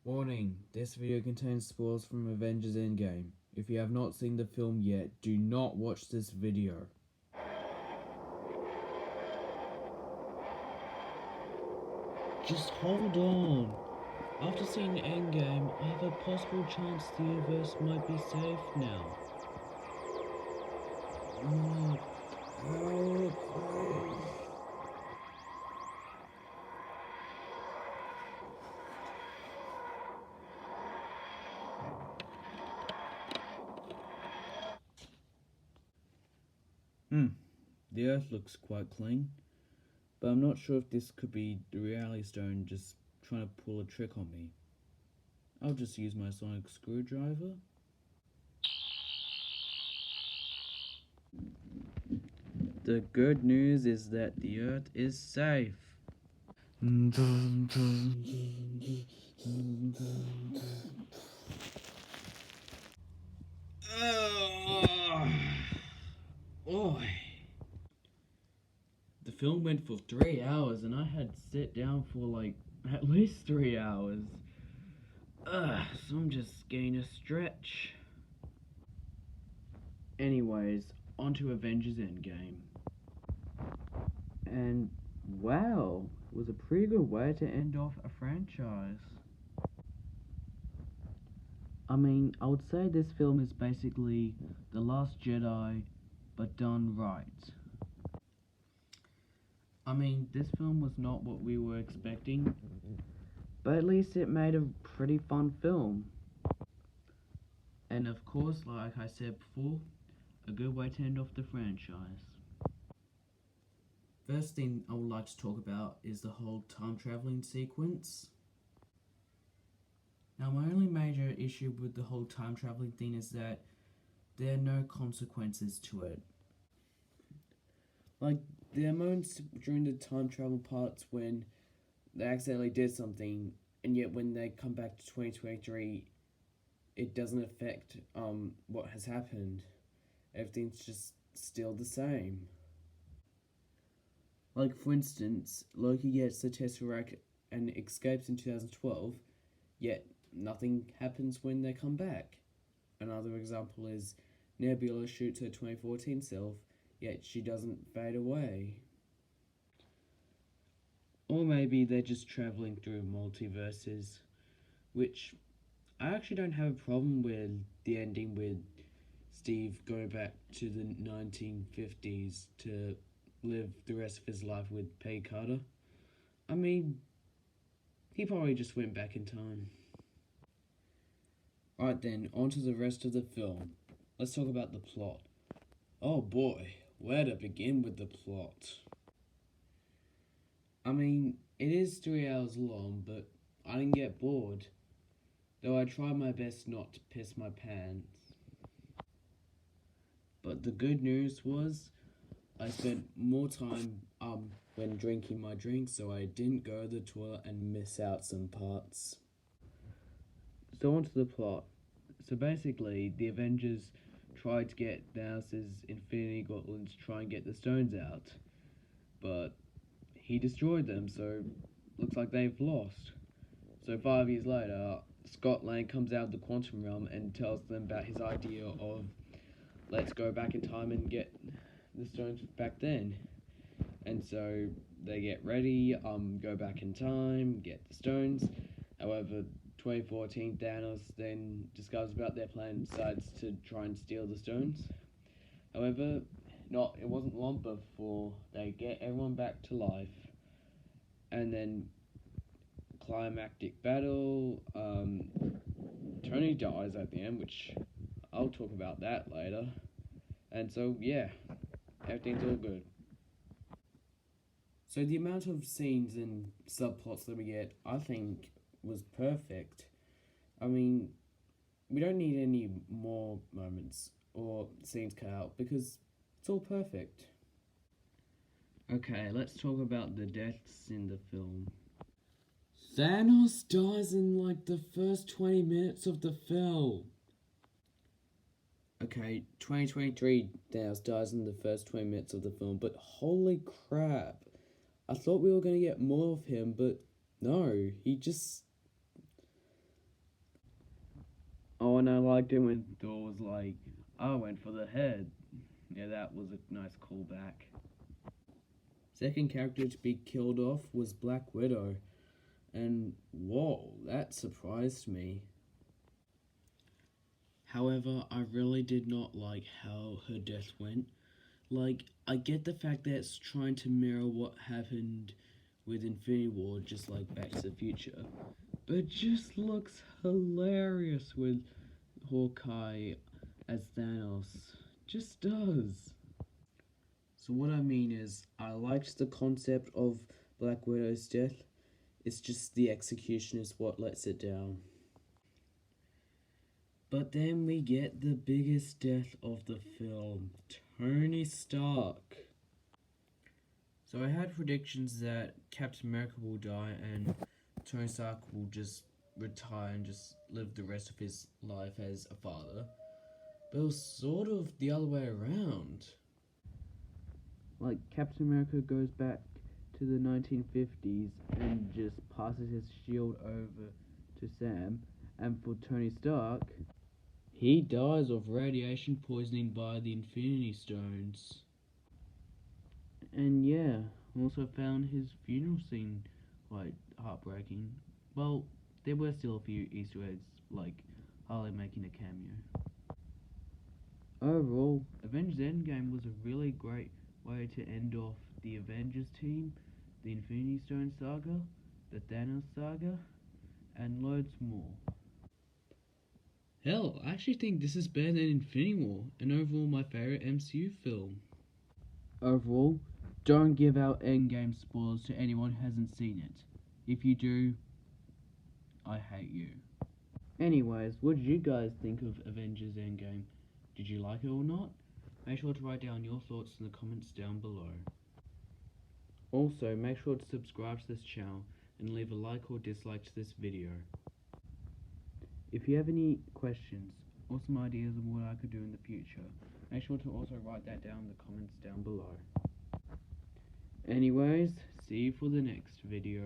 Warning, this video contains spoilers from Avengers Endgame. If you have not seen the film yet, do not watch this video. Just hold on. After seeing Endgame, I have a possible chance the universe might be safe now. The Earth looks quite clean, but I'm not sure if this could be the reality stone just trying to pull a trick on me. I'll just use my sonic screwdriver. The good news is that the Earth is safe. Oi. The film went for 3 hours and I had to sit down for like at least 3 hours. So I'm just getting a stretch. Anyways, onto Avengers Endgame. And wow, it was a pretty good way to end off a franchise. I mean, I would say this film is basically The Last Jedi, but done right. I mean, this film was not what we were expecting, but at least it made a pretty fun film. And of course, like I said before, a good way to end off the franchise. First thing I would like to talk about is the whole time traveling sequence. Now, my only major issue with the whole time traveling thing is that there are no consequences to it. Like, there are moments during the time travel parts when they accidentally did something, and yet when they come back to 2023, it doesn't affect what has happened. Everything's just still the same. Like, for instance, Loki gets the Tesseract and escapes in 2012, yet nothing happens when they come back. Another example is Nebula shoots her 2014 self, yet she doesn't fade away. Or maybe they're just travelling through multiverses, which I actually don't have a problem with the ending with Steve going back to the 1950s to live the rest of his life with Peggy Carter. I mean, he probably just went back in time. Alright then, on to the rest of the film. Let's talk about the plot. Oh boy, where to begin with the plot? I mean, it is 3 hours long, but I didn't get bored. Though I tried my best not to piss my pants. But the good news was, I spent more time when drinking my drink, so I didn't go to the toilet and miss out some parts. So on to the plot. So basically, the Avengers tried to get Thanos' Infinity Gauntlets to try and get the stones out, but he destroyed them, so looks like they've lost. So 5 years later, Scott Lang comes out of the quantum realm and tells them about his idea of let's go back in time and get the stones back then. And so they get ready, go back in time, get the stones. However, 2014 Thanos then discovers about their plan and decides to try and steal the stones. However, it wasn't long before they get everyone back to life. And then climactic battle, Tony dies at the end, which I'll talk about that later. And so yeah, everything's all good. So the amount of scenes and subplots that we get, I think, was perfect. I mean, we don't need any more moments or scenes cut out because it's all perfect. Okay, let's talk about the deaths in the film. Thanos dies in like the first 20 minutes of the film. Okay, 2023 Thanos dies in the first 20 minutes of the film, but holy crap. I thought we were going to get more of him, but no, he just Oh, and I liked it when Thor was like, I went for the head. Yeah, that was a nice callback. Second character to be killed off was Black Widow. And whoa, that surprised me. However, I really did not like how her death went. Like, I get the fact that it's trying to mirror what happened with Infinity War, just like Back to the Future. But it just looks hilarious with Hawkeye as Thanos. Just does. So what I mean is, I liked the concept of Black Widow's death. It's just the execution is what lets it down. But then we get the biggest death of the film, Tony Stark. So I had predictions that Captain America will die and Tony Stark will just retire and just live the rest of his life as a father. But it was sort of the other way around. Like, Captain America goes back to the 1950s and just passes his shield over to Sam. And for Tony Stark, he dies of radiation poisoning by the Infinity Stones. And yeah, also found his funeral scene quite heartbreaking. Well, there were still a few Easter eggs, like Harley making a cameo. Overall, Avengers Endgame was a really great way to end off the Avengers team, the Infinity Stone saga, the Thanos saga, and loads more. Hell, I actually think this is better than Infinity War, and overall my favourite MCU film. Overall, don't give out Endgame spoilers to anyone who hasn't seen it. If you do, I hate you. Anyways, what did you guys think of Avengers Endgame? Did you like it or not? Make sure to write down your thoughts in the comments down below. Also, make sure to subscribe to this channel and leave a like or dislike to this video. If you have any questions or some ideas of what I could do in the future, make sure to also write that down in the comments down below. Anyways, see you for the next video.